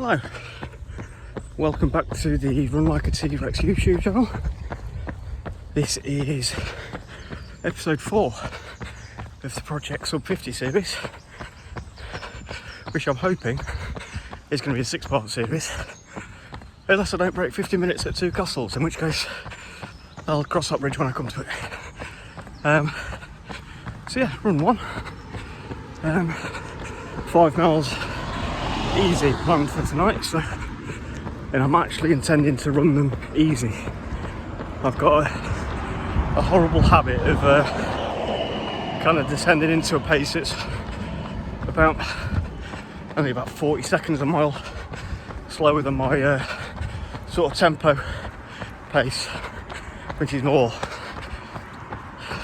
Hello, welcome back to the Run Like a T-Rex YouTube channel. This is episode 4 of the Project Sub 50 series, which I'm hoping is going to be a 6-part series, unless I don't break 50 minutes at Two Castles, in which case I'll cross that bridge when I come to it. So yeah, run 1, 5 miles easy planned for tonight, and I'm actually intending to run them easy. I've got a horrible habit of kind of descending into a pace that's only about 40 seconds a mile slower than my sort of tempo pace, which is more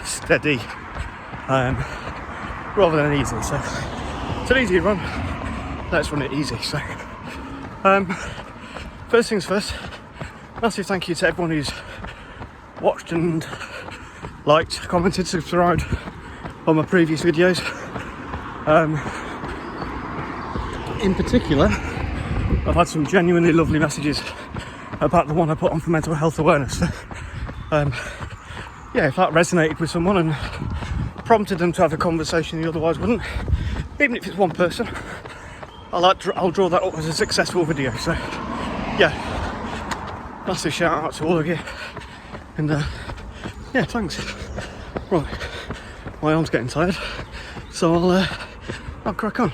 steady rather than easy. So it's an easy run, let's run it easy. So first things first, massive thank you to everyone who's watched and liked, commented, subscribed on my previous videos. In particular, I've had some genuinely lovely messages about the one I put on for mental health awareness. So, yeah, if that resonated with someone and prompted them to have a conversation they otherwise wouldn't, even if it's one person, I'll draw that up as a successful video. So yeah, massive shout out to all of you, and yeah, thanks. Right, my arm's getting tired, so I'll crack on.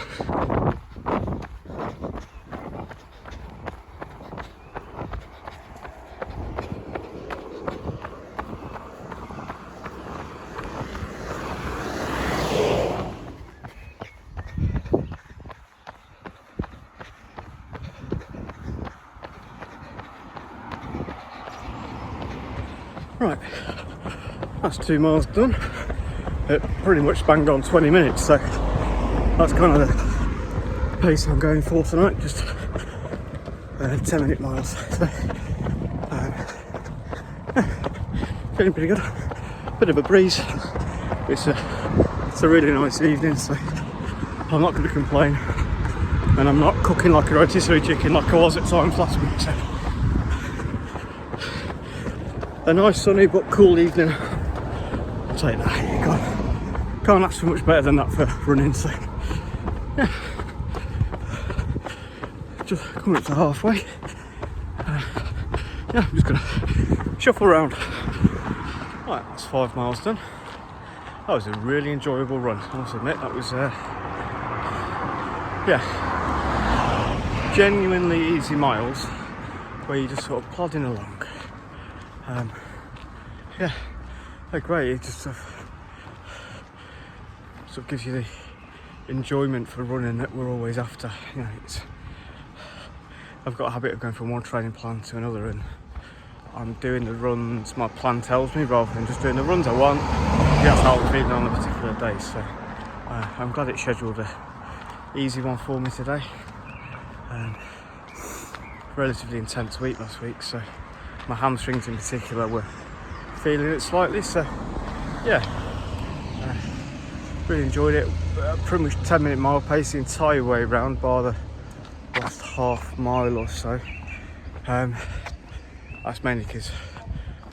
Right, that's 2 miles done at pretty much bang on 20 minutes, so that's kind of the pace I'm going for tonight, just 10-minute miles. So feeling pretty good, bit of a breeze. It's a really nice evening, so I'm not going to complain, and I'm not cooking like a rotisserie chicken like I was at times last week. So a nice sunny but cool evening, I'll take that. You can't ask for much better than that for running. So yeah, just coming up to halfway. Yeah, I'm just gonna shuffle around. Right, that's 5 miles done. That was a really enjoyable run, I must admit. That was yeah, genuinely easy miles where you're just sort of plodding along. Yeah, they're great. It just sort of gives you the enjoyment for running that we're always after. You know, I've got a habit of going from one training plan to another, and I'm doing the runs my plan tells me rather than just doing the runs I want. That's how I'm feeling on a particular day. So I'm glad it scheduled a easy one for me today. Relatively intense week last week, so my hamstrings in particular were feeling it slightly. So yeah, really enjoyed it. Pretty much 10-minute mile pace the entire way around, bar the last half mile or so. That's mainly because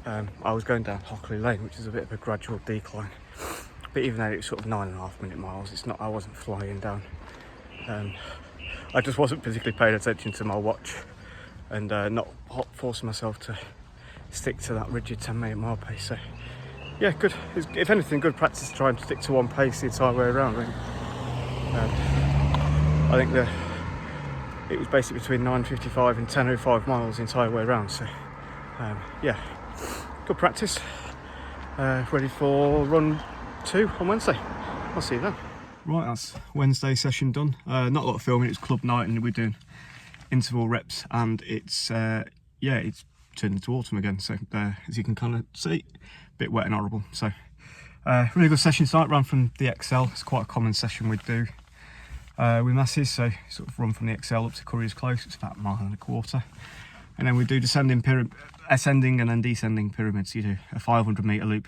I was going down Hockley Lane, which is a bit of a gradual decline, but even though it was sort of 9.5-minute miles, I wasn't flying down. I just wasn't particularly paying attention to my watch and not forcing myself to stick to that rigid 10-minute mile pace. So yeah, good. It's, if anything, good practice to try and stick to one pace the entire way around. Really. I think it was basically between 9.55 and 10.05 miles the entire way around. So yeah, good practice. Ready for run 2 on Wednesday. I'll see you then. Right, that's Wednesday session done. Not a lot of filming. It's club night and we're doing interval reps, and it's yeah, it's turned into autumn again. So as you can kind of see, a bit wet and horrible. So really good session tonight. Ran from the XL. It's quite a common session we'd do with masses. So sort of run from the XL up to Curry's Close. It's about 1.25 miles, and then we do ascending and then descending pyramids. You do a 500-meter loop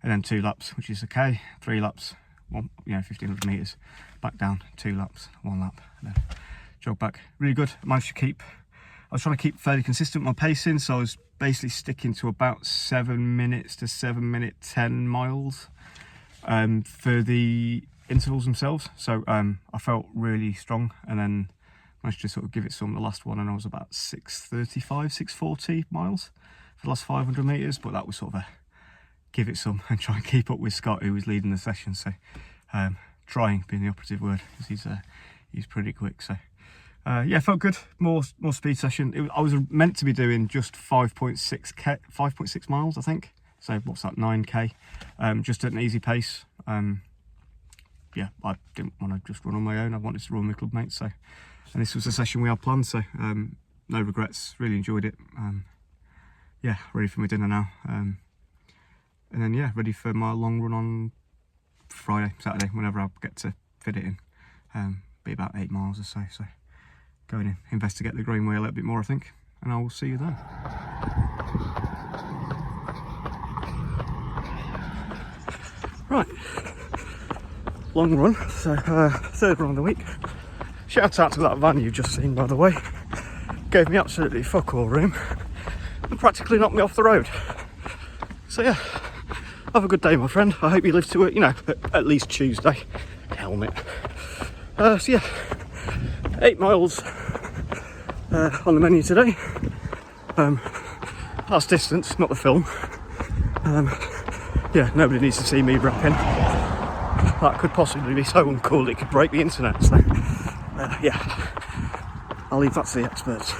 and then 2 laps, which is okay. 3 laps, 1, 1500 meters, back down, 2 laps, 1 lap, and then jog back. Really good. I managed to keep, I was trying to keep fairly consistent with my pacing, so I was basically sticking to about 7 minutes to 7-minute 10 miles for the intervals themselves. So I felt really strong, and then managed to sort of give it some the last one, and I was about 6:35, 6:40 miles for the last 500 meters. But that was sort of a give it some and try and keep up with Scott, who was leading the session. So trying being the operative word, because he's pretty quick. So yeah, felt good. More speed session. I was meant to be doing just 5.6 miles, I think. So what's that, 9k, just at an easy pace. Yeah, I didn't want to just run on my own. I wanted to run with club mates. So, and this was the session we had planned. So no regrets. Really enjoyed it. Yeah, ready for my dinner now. And then yeah, ready for my long run on Friday, Saturday, whenever I get to fit it in. Be about 8 miles or so. So going in, investigate the Greenway a little bit more, I think, and I will see you then. Right, long run, so third run of the week. Shout out to that van you've just seen, by the way. Gave me absolutely fuck all room and practically knocked me off the road. So yeah, have a good day, my friend. I hope you live to it, you know, at least Tuesday. Helmet. So yeah, 8 miles on the menu today. That's distance, not the film. Yeah, nobody needs to see me rapping. That could possibly be so uncool it could break the internet. So yeah, I'll leave that to the experts.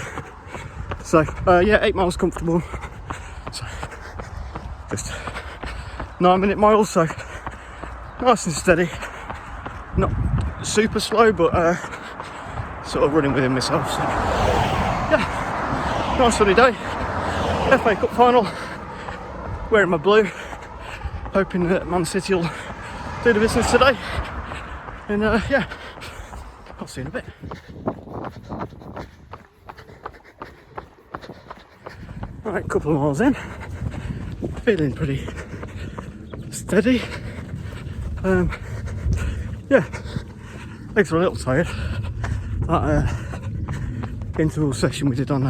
So yeah, 8 miles comfortable. So just 9-minute miles, so nice and steady. Not super slow, but sort of running within myself. So yeah, nice sunny day. FA Cup final, wearing my blue, hoping that Man City will do the business today. And yeah, I'll see you in a bit. Right, couple of miles in, feeling pretty steady. Yeah, legs are a little tired. That interval session we did on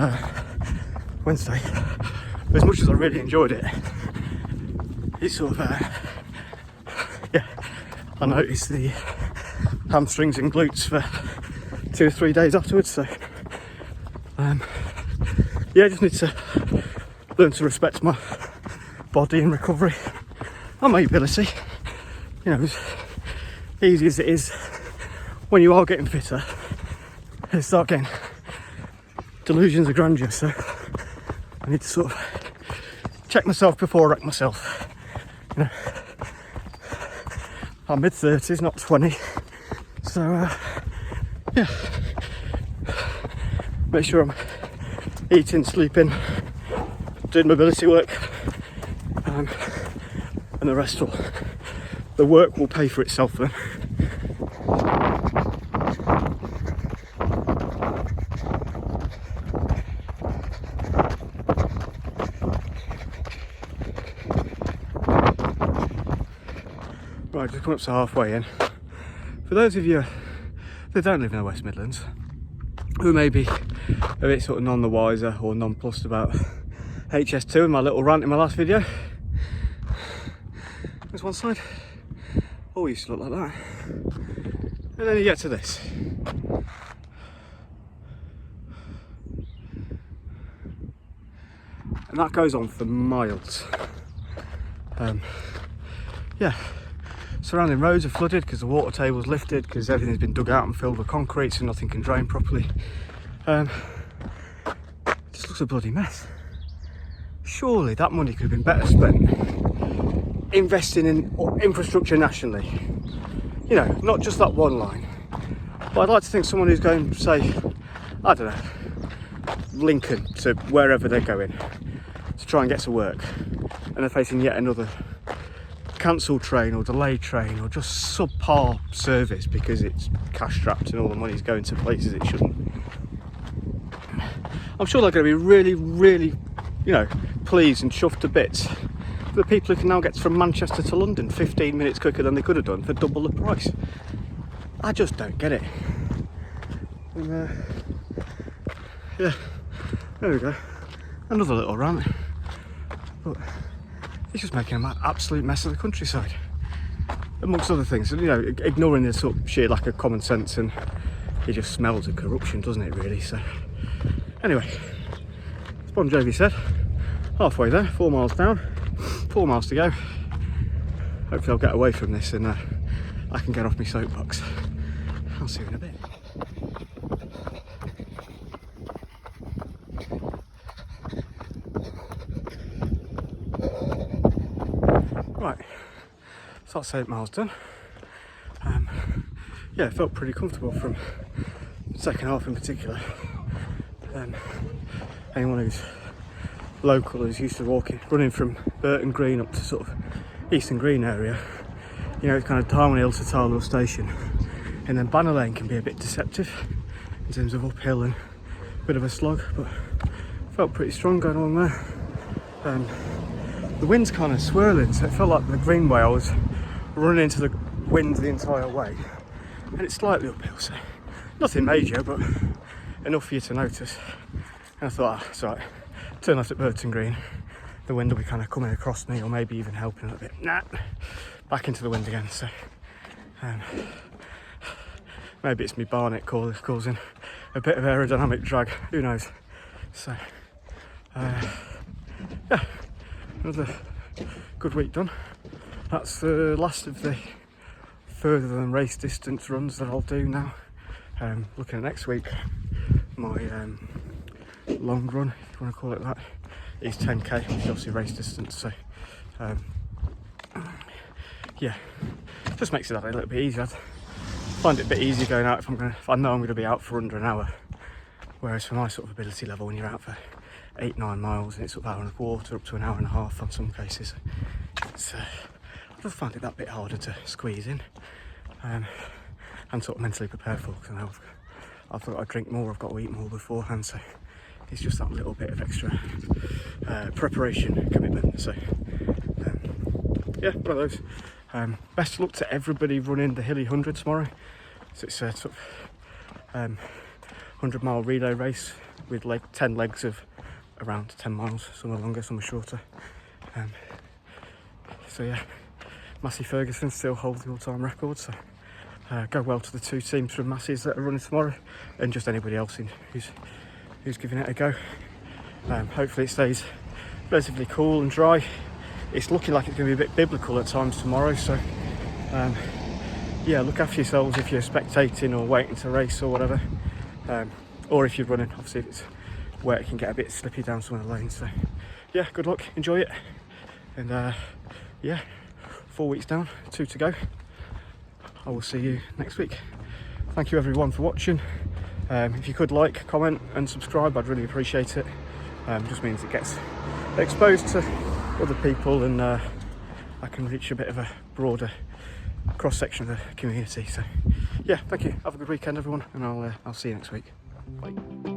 Wednesday, as much as I really enjoyed it, it's sort of yeah, I noticed the hamstrings and glutes for 2 or 3 days afterwards. So yeah, I just need to learn to respect my body and recovery and my ability. You know, as easy as it is when you are getting fitter, you start getting delusions of grandeur. So I need to sort of check myself before I wreck myself. You know, I'm mid-30s, not 20. So yeah, make sure I'm eating, sleeping, doing mobility work, and the rest will, the work will pay for itself then. Right, just coming up to halfway in. For those of you that don't live in the West Midlands, who may be a bit sort of none the wiser or nonplussed about HS2 and my little rant in my last video, there's one side, oh, it used to look like that, and then you get to this. And that goes on for miles. Yeah, surrounding roads are flooded because the water table's lifted, because everything's been dug out and filled with concrete, so nothing can drain properly. It just looks a bloody mess. Surely that money could have been better spent investing in infrastructure nationally. You know, not just that one line. But I'd like to think someone who's going, say, I don't know, Lincoln to wherever they're going to try and get to work, and they're facing yet another cancelled train or delayed train or just subpar service because it's cash strapped and all the money's going to places it shouldn't. I'm sure they're going to be really, really, you know, pleased and chuffed to bits for the people who can now get from Manchester to London 15 minutes quicker than they could have done for double the price. I just don't get it. And yeah, there we go. Another little rant. But he's just making an absolute mess of the countryside, amongst other things. You know, ignoring the sort of sheer lack of common sense, and it just smells of corruption, doesn't it, really? So anyway, as Bon Jovi said, halfway there, 4 miles down, 4 miles to go. Hopefully I'll get away from this and I can get off my soapbox. I'll see you in a bit. Right, so that's 8 miles done. Yeah, it felt pretty comfortable from the second half in particular. Anyone who's local, who's used to running from Burton Green up to sort of Eastern Green area, you know, it's kind of Darwin Hill to Tarlow Station, and then Banner Lane can be a bit deceptive in terms of uphill and a bit of a slog, but felt pretty strong going along there. The wind's kind of swirling, so it felt like the Greenway I was running into the wind the entire way, and it's slightly uphill, so nothing major, but enough for you to notice. And I thought, it's alright, turn left at Burton Green, the wind will be kind of coming across me, or maybe even helping a little bit. Nah, back into the wind again. So maybe it's me Barnet causing a bit of aerodynamic drag, who knows. So yeah, another good week done. That's the last of the further than race distance runs that I'll do now. Looking at next week, my long run, if you want to call it that, is 10k, which is obviously race distance. So yeah, just makes it a little bit easier. I find it a bit easier going out if I know I'm going to be out for under an hour. Whereas for my sort of ability level, when you're out for 8-9 miles and it's up an hour and a quarter, up to an hour and a half on some cases, it's I just find it that bit harder to squeeze in and sort of mentally prepare for, because I know I've got to drink more, I've got to eat more beforehand, so it's just that little bit of extra preparation commitment. So yeah, one of those. Best of luck to everybody running the Hilly 100 tomorrow. So it's a sort of 100-mile relay race with 10 legs of around 10 miles. Some are longer, some are shorter. So yeah, Massey Ferguson still holds the all-time record. So go well to the 2 teams from Massey's that are running tomorrow, and just anybody else who's giving it a go. Hopefully it stays relatively cool and dry. It's looking like it's going to be a bit biblical at times tomorrow, so yeah, look after yourselves if you're spectating or waiting to race or whatever, or if you're running. Obviously if it's wet, it can get a bit slippy down some of the lanes, so yeah, good luck, enjoy it, and yeah, 4 weeks down, 2 to go. I will see you next week. Thank you everyone for watching. If you could like, comment and subscribe, I'd really appreciate it. Just means it gets exposed to other people, and I can reach a bit of a broader cross section of the community. So yeah, thank you, have a good weekend everyone, and I'll see you next week. Bye.